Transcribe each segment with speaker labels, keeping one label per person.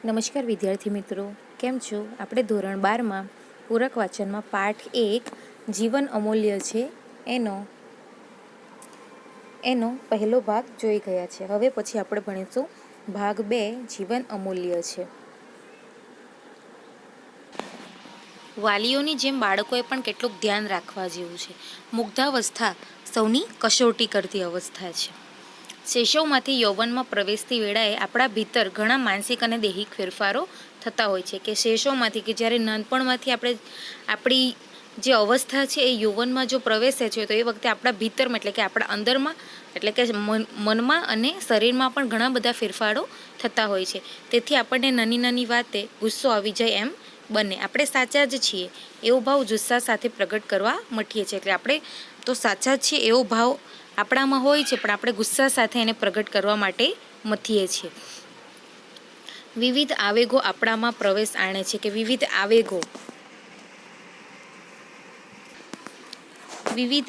Speaker 1: નમસ્કાર વિદ્યાર્થી મિત્રો, કેમ છો? આપણે ધોરણ 12માં પૂરક વાચનમાં પાઠ 1 જીવન અમૂલ્ય છે એનો પહેલો ભાગ જોઈ ગયા છે. હવે પછી આપણે ભણીશું ભાગ 2 જીવન અમૂલ્ય છે. વાલીઓની જેમ બાળકોએ પણ કેટલુંક ધ્યાન રાખવા જેવું છે. મુગ્ધાવસ્થા સૌની કસોટી કરતી અવસ્થા છે. શૈશવમાંથી યૌવનમાં પ્રવેશતી વેળાએ આપણા ભીતર ઘણા માનસિક અને દૈહિક ફેરફારો થતા હોય છે. કે શૈશવમાંથી કે જ્યારે નાનપણમાંથી આપણી જે અવસ્થા છે એ યૌવનમાં જો પ્રવેશે છે તો એ વખતે આપણા ભીતરમાં એટલે કે આપણા અંદરમાં એટલે કે મનમાં અને શરીરમાં પણ ઘણા બધા ફેરફારો થતા હોય છે. તેથી આપણને નાની નાની વાતે ગુસ્સો આવી જાય એમ બને. આપણે સાચા જ છીએ એવો ભાવ જુસ્સા સાથે પ્રગટ કરવા મટીએ છીએ. એટલે આપણે તો સાચા છીએ એવો ભાવ આપણામાં હોય છે, પણ આપણે ગુસ્સા સાથે એને પ્રગટ કરવા માટે મથીએ છીએ. વિવિધ આવેગો આપણામાં પ્રવેશ આણે છે કે વિવિધ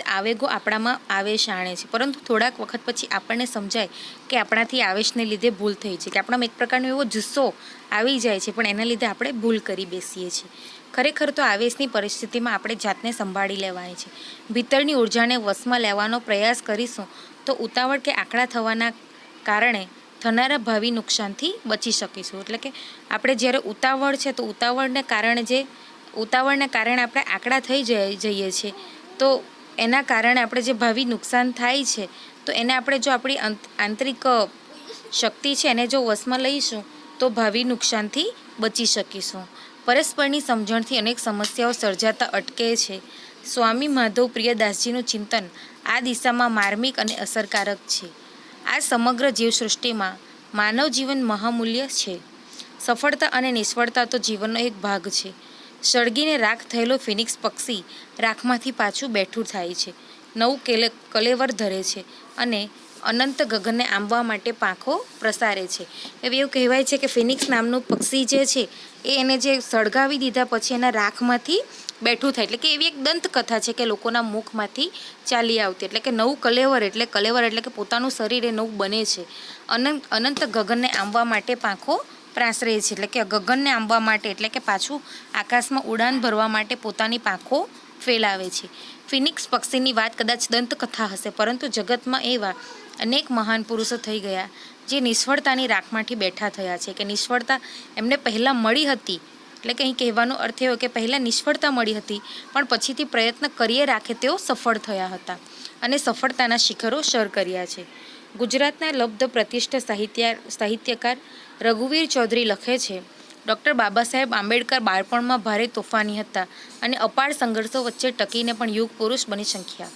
Speaker 1: આવેગો આપણામાં આવેશ આણે છે, પરંતુ થોડાક વખત પછી આપણને સમજાય કે આપણાથી આવેશને લીધે ભૂલ થઈ છે, કે આપણામાં એક પ્રકારનો એવો જુસ્સો આવી જાય છે, પણ એના લીધે આપણે ભૂલ કરી બેસીએ છીએ. ખરેખર તો આવેશની પરિસ્થિતિમાં આપણે જાતને સંભાળી લેવાની છે. ભીતરની ઉર્જાને વશમાં લેવાનો પ્રયાસ કરીશું તો ઉતાવળ કે આકડા થવાના કારણે થનારા ભાવિ નુકસાનથી બચી શકીશું. એટલે કે આપણે જ્યારે ઉતાવળ છે તો ઉતાવળને કારણે આપણે આકડા થઈ જઈએ છીએ, તો એના કારણે આપણે જે ભાવિ નુકસાન થાય છે તો એને આપણે જો આપણી આંતરિક શક્તિ છે એને જો વશમાં લઈશું તો ભાવિ નુકસાનથી બચી શકીશું. પરસ્પરની સમજણથી અનેક સમસ્યાઓ સર્જાતા અટકે છે. સ્વામી માધવ પ્રિયદાસજીનું ચિંતન આ દિશામાં માર્મિક અને અસરકારક છે. આ સમગ્ર જીવસૃષ્ટિમાં માનવ જીવન મહામૂલ્ય છે. સફળતા અને નિષ્ફળતા તો જીવનનો એક ભાગ છે. સળગીને રાખ થયેલો ફિનિક્સ પક્ષી રાખમાંથી પાછું બેઠું થાય છે, નવું કલેવર ધરે છે અને અનંત ગગનને આંબવા માટે પાંખો પ્રસારે છે. એવું કહેવાય છે કે ફિનિક્સ નામનું પક્ષી જે છે એને જે સળગાવી દીધા પછી એના રાખમાંથી બેઠું થાય. એટલે કે એવી એક દંતકથા છે કે લોકોના મુખમાંથી ચાલી આવતી. એટલે કે નવું કલેવર એટલે કે પોતાનું શરીર એ નવું બને છે. અનંત ગગનને આંબવા માટે પાંખો પ્રસરે છે. એટલે કે ગગનને આંબવા માટે એટલે કે પાછું આકાશમાં ઉડાન ભરવા માટે પોતાની પાંખો ફેલાવે છે. ફિનિક્સ પક્ષીની વાત કદાચ દંતકથા હશે, પરંતુ જગતમાં એવા અનેક મહાન પુરુષો થઈ ગયા જે નિષ્ફળતાની રાખમાંથી બેઠા થયા છે. કે નિષ્ફળતા એમને પહેલાં મળી હતી, એટલે કે અહીં કહેવાનો અર્થ એવો કે પહેલાં નિષ્ફળતા મળી હતી, પણ પછીથી પ્રયત્ન કરીએ રાખે તેઓ સફળ થયા હતા અને સફળતાના શિખરો સર કર્યા છે. ગુજરાતના લબ્ધ પ્રતિષ્ઠિત સાહિત્યકાર રઘુવીર ચૌધરી લખે છે, ડૉક્ટર બાબા સાહેબ આંબેડકર બાળપણમાં ભારે તોફાની હતા અને અપાર સંઘર્ષો વચ્ચે ટકીને પણ યુગ પુરુષ બની શક્યા.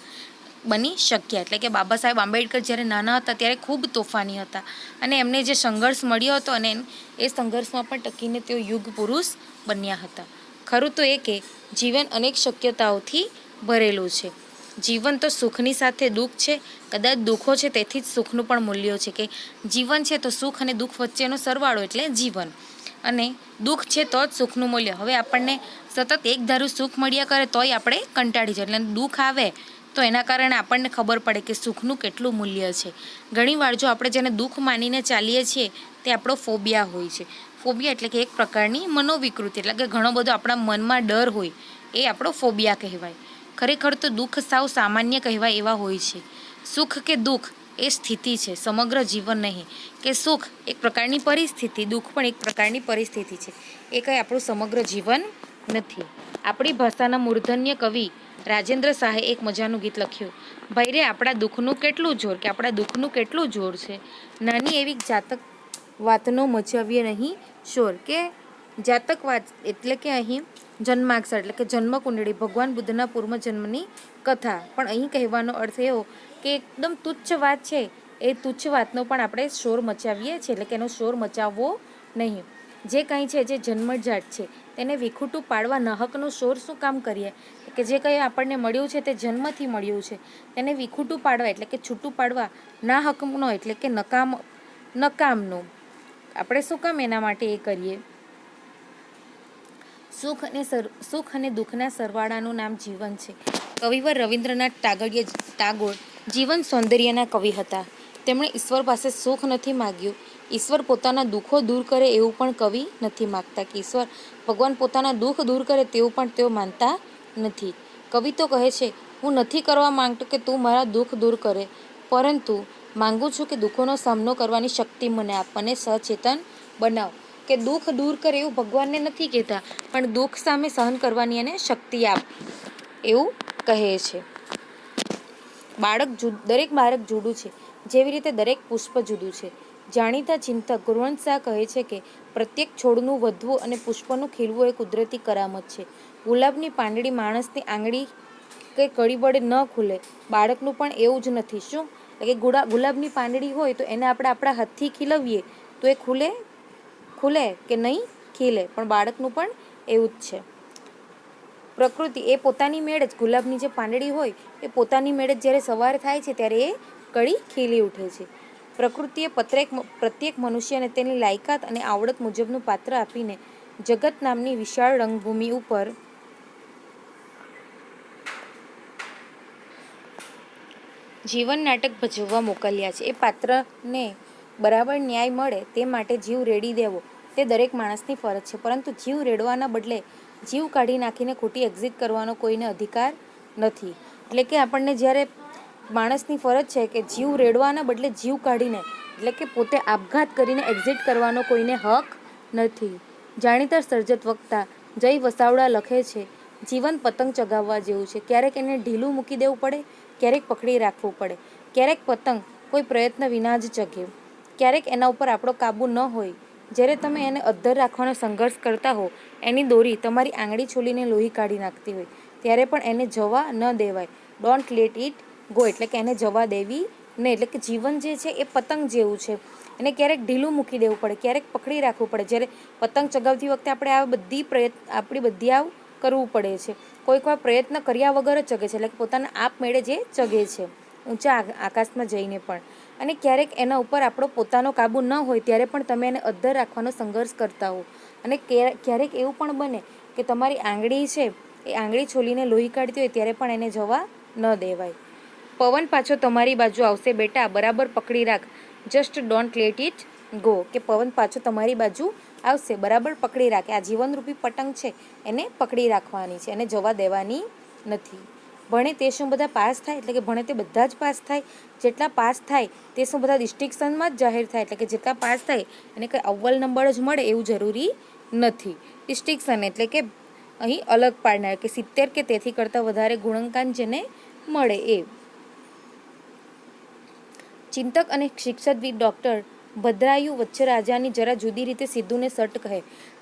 Speaker 1: એટલે કે બાબા સાહેબ આંબેડકર જ્યારે નાના હતા ત્યારે ખૂબ તોફાની હતા અને એમને જે સંઘર્ષ મળ્યો હતો અને એ સંઘર્ષમાં પણ ટકીને તેઓ યુગ પુરુષ બન્યા હતા. ખરું તો એ કે જીવન અનેક શક્યતાઓથી ભરેલું છે. જીવન તો સુખની સાથે દુઃખ છે, કદાચ દુઃખો છે તેથી જ સુખનું પણ મૂલ્ય છે. કે જીવન છે તો સુખ અને દુઃખ વચ્ચેનો સરવાળો એટલે જીવન, અને દુઃખ છે તો જ સુખનું મૂલ્ય. હવે આપણને સતત એક ધારું સુખ મળ્યા કરે તોય આપણે કંટાળી જાય. એટલે દુઃખ આવે તો એના કારણે આપણને ખબર પડે કે સુખનું કેટલું મૂલ્ય છે. ઘણીવાર જો આપણે જેને દુઃખ માનીને ચાલીએ છીએ તે આપણો ફોબિયા હોય છે. ફોબિયા એટલે કે એક પ્રકારની મનોવિકૃતિ, એટલે કે ઘણો બધો આપણા મનમાં ડર હોય એ આપણો ફોબિયા કહેવાય. ખરેખર તો દુઃખ સાવ સામાન્ય કહેવાય એવા હોય છે. સુખ કે દુઃખ એ સ્થિતિ છે, સમગ્ર જીવન નહીં. કે સુખ એક પ્રકારની પરિસ્થિતિ, દુઃખ પણ એક પ્રકારની પરિસ્થિતિ છે. એ કંઈ આપણું સમગ્ર જીવન નથી. આપણી ભાષાના મૂર્ધન્ય કવિ રાજેન્દ્ર શાહે એક મજાનું ગીત લખ્યું, ભાઈ રે આપણા દુઃખનું કેટલું જોર છે. નાની એવી જાતક વાતનો મચાવીએ નહીં શોર. કે જાતક વાત એટલે કે અહીં જન્માક્ષર એટલે કે જન્મકુંડળી, ભગવાન બુદ્ધના પૂર્વજન્મની કથા. પણ અહીં કહેવાનો અર્થ એવો કે એકદમ તુચ્છ વાત છે, એ તુચ્છ વાતનો પણ આપણે શોર મચાવીએ છીએ. એટલે કે એનો શોર મચાવવો નહીં. જે કંઈ છે જે જન્મજાત છે તેને વિખૂટું પાડવા નાહકનો શોર શું કામ કરીએ? કે જે કંઈ આપણને મળ્યું છે તે જન્મથી મળ્યું છે તેને વિખૂટું પાડવા એટલે કે છૂટું પાડવા નાહકનો એટલે કે નકામનું આપણે શું કામ એના માટે એ કરીએ? સુખ અને દુઃખના સરવાળાનું નામ જીવન છે. કવિવર રવિન્દ્રનાથ ટાગોર જીવન સૌંદર્યના કવિ હતા. તેમણે ઈશ્વર પાસે સુખ નથી માગ્યું, ઈશ્વર પોતાના દુઃખો દૂર કરે એવું પણ કવિ નથી માગતા, કે ઈશ્વર ભગવાન પોતાના દુઃખ દૂર કરે તેવું પણ તેઓ માનતા નથી. કવિ તો કહે છે, હું નથી કરવા માંગતો કે તું મારા દુઃખ દૂર કરે, પરંતુ માંગુ છું કે દુઃખોનો સામનો કરવાની શક્તિ મને આપ, મને સચેતન બનાવ. કે દુઃખ દૂર કરે એવું ભગવાનને નથી કહેતા, પણ દુઃખ સામે સહન કરવાની એને શક્તિ આપ, એવું કહે છે. દરેક બાળક જુદું છે, જેવી રીતે દરેક પુષ્પ જુદું છે. જાણીતા ચિંતક ગુણવંત શાહ કહે છે કે પ્રત્યેક છોડનું વધવું અને પુષ્પનું ખીલવું એ કુદરતી કરામત છે. ગુલાબની પાંદડી માણસની આંગળી કે કડી વડે ન ખુલે, બાળકનું પણ એવું જ નથી. શું કે ગુલાબની પાંદડી હોય તો એને આપણે આપણા હાથથી ખીલવીએ તો એ ખુલે કે નહીં ખીલે, પણ બાળકનું પણ એવું જ છે. પ્રકૃતિ એ પોતાની મેળે જ, ગુલાબની જે પાંદડી હોય એ પોતાની મેળે જ જ્યારે સવાર થાય છે ત્યારે એ કળી ખીલી ઉઠે છે. પ્રકૃતિએ પ્રત્યેક મનુષ્યને તેની લાયકાત અને આવડત મુજબનું પાત્ર આપીને જગત નામની વિશાળ રંગભૂમિ ઉપર જીવન નાટક ભજવવા મોકલ્યા છે. એ પાત્રને બરાબર ન્યાય મળે તે માટે જીવ રેડી દેવો તે દરેક માણસની ફરજ છે, પરંતુ જીવ રેડવાના બદલે જીવ કાઢી નાખીને ખોટી એક્ઝિટ કરવાનો કોઈને અધિકાર નથી. એટલે કે આપણને જ્યારે માણસની ફરજ છે કે જીવ રેડવાના બદલે જીવ કાઢીને, એટલે કે પોતે આપઘાત કરીને એક્ઝિટ કરવાનો કોઈને હક નથી. જાણીતા સર્જક વક્તા જય વસાવડા લખે છે, જીવન પતંગ ચગાવવા જેવું છે. ક્યારેક એને ઢીલું મૂકી દેવું પડે, ક્યારેક પકડી રાખવું પડે. ક્યારેક પતંગ કોઈ પ્રયત્ન વિના જ ચગે, ક્યારેક એના ઉપર આપણો કાબુ ન હોય. જ્યારે તમે એને અદ્ધર રાખવાનો સંઘર્ષ કરતા હો, એની દોરી તમારી આંગળી છોલીને લોહી કાઢી નાખતી હોય, ત્યારે પણ એને જવા ન દેવાય. ડોન્ટ લેટ ઇટ ગો, એટલે કે એને જવા દેવી નહીં. એટલે કે જીવન જે છે એ પતંગ જેવું છે, એને ક્યારેક ઢીલું મૂકી દેવું પડે, ક્યારેક પકડી રાખવું પડે. જ્યારે પતંગ ચગાવતી વખતે આપણે આપણી બધી આવ કરવું પડે છે. કોઈક વાર પ્રયત્ન કર્યા વગર જ ચગે છે, એટલે કે પોતાના આપમેળે જે ચગે છે ઊંચા આકાશમાં જઈને પણ. અને ક્યારેક એના ઉપર આપણો પોતાનો કાબુ ન હોય ત્યારે પણ તમે એને અદ્ધર રાખવાનો સંઘર્ષ કરતા હો, અને ક્યારેક એવું પણ બને કે તમારી આંગળી છે એ આંગળી છોલીને લોહી કાઢતી હોય ત્યારે પણ એને જવા ન દેવાય. પવન પાછો તમારી બાજુ આવશે બેટા, બરાબર પકડી રાખ, just don't let it go. કે પવન પાછો તમારી બાજુ આવશે, બરાબર પકડી રાખે. આ જીવનરૂપી પતંગ છે એને પકડી રાખવાની છે, એને જવા દેવાની નથી. ભણે તે શું બધા પાસ થાય, એટલે કે ભણે તે બધા જ પાસ થાય. જેટલા પાસ થાય તે શું બધા ડિસ્ટિંક્શનમાં જ જાહેર થાય, એટલે કે જેટલા પાસ થાય એને કંઈ અવ્વલ નંબર જ મળે એવું જરૂરી નથી. ડિસ્ટિંક્શન એટલે કે અહીં અલગ પાડનાર, કે 70 કે તેથી કરતાં વધારે ગુણાંકન જેને મળે એ. ચિંતક અને શિક્ષકવિદ ડૉક્ટર ભદ્રાયુ વચ્છરાજાની જરા જુદી રીતે સીધું ને સટ કહે,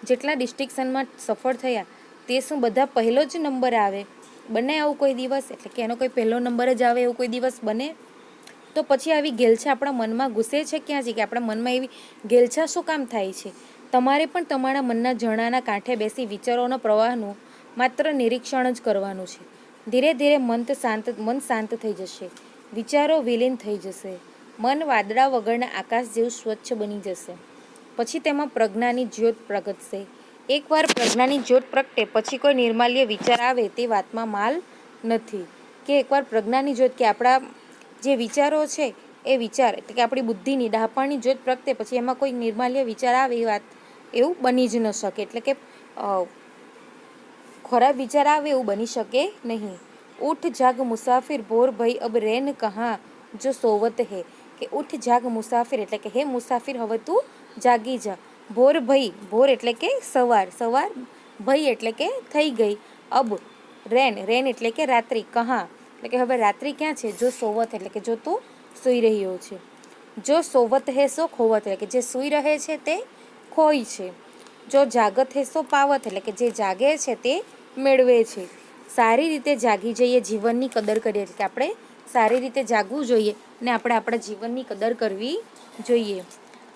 Speaker 1: જેટલા ડિસ્ટિંક્શનમાં સફળ થયા તે શું બધા પહેલો જ નંબર આવે? બને આવું કોઈ દિવસ? એટલે કે એનો કોઈ પહેલો નંબર જ આવે એવું કોઈ દિવસ બને? તો પછી આવી ઘેલછા આપણા મનમાં ઘૂસે છે ક્યાંથી, કે આપણા મનમાં એવી ઘેલછા શું કામ થાય છે? તમારે પણ તમારા મનના ઝરણાના કાંઠે બેસી વિચારોના પ્રવાહનું માત્ર નિરીક્ષણ જ કરવાનું છે. ધીરે ધીરે મન શાંત થઈ જશે, વિચારો વિલીન થઈ જશે, મન વાદળા વગરના આકાશ જેવું સ્વચ્છ બની જશે. પછી તેમાં પ્રજ્ઞાની જ્યોત પ્રગટશે. એકવાર પ્રજ્ઞાની જ્યોત પ્રગટે પછી કોઈ નિર્માલ્ય વિચાર આવે તે વાતમાં માલ નથી. કે એકવાર પ્રજ્ઞાની જ્યોત, કે આપણા જે વિચારો છે એ વિચાર, એટલે કે આપણી બુદ્ધિની ડહાપણની જ્યોત પ્રગટે પછી એમાં કોઈ નિર્માલ્ય વિચાર આવે એ વાત એવું બની જ ન શકે. એટલે કે ખરાબ વિચાર આવે એવું બની શકે નહીં. ઉઠ જાગ મુસાફિર ભોર ભઈ અબ રૈન કહા જો સોવત હે. કે ઉઠ જાગ મુસાફિર, એટલે કે હે મુસાફિર હવે તું જાગી જા. ભોર ભઈ, ભોર એટલે કે સવાર, ભઈ એટલે કે થઈ ગઈ. અબ રેન એટલે કે રાત્રિ, કહા એટલે કે હવે રાત્રિ ક્યાં છે? જો સોવત એટલે કે જો તું સૂઈ રહ્યો છે. જો સોવત હે સો ખોવત, એટલે કે જે સૂઈ રહે છે તે ખોય છે. જો જાગત હે સો પાવત, એટલે કે જે જાગે છે તે મેળવે છે. સારી રીતે જાગી જઈએ, જીવનની કદર કરીએ, એટલે કે આપણે સારી રીતે જાગવું જોઈએ ને આપણે આપણા જીવનની કદર કરવી જોઈએ.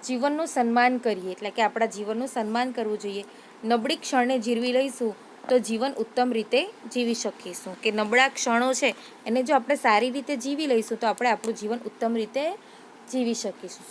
Speaker 1: જીવનનું સન્માન કરીએ, એટલે કે આપણા જીવનનું સન્માન કરવું જોઈએ. નબળી ક્ષણને જીરવી લઈશું તો જીવન ઉત્તમ રીતે જીવી શકીશું. કે નબળા ક્ષણો છે એને જો આપણે સારી રીતે જીવી લઈશું તો આપણે આપણું જીવન ઉત્તમ રીતે જીવી શકીશું.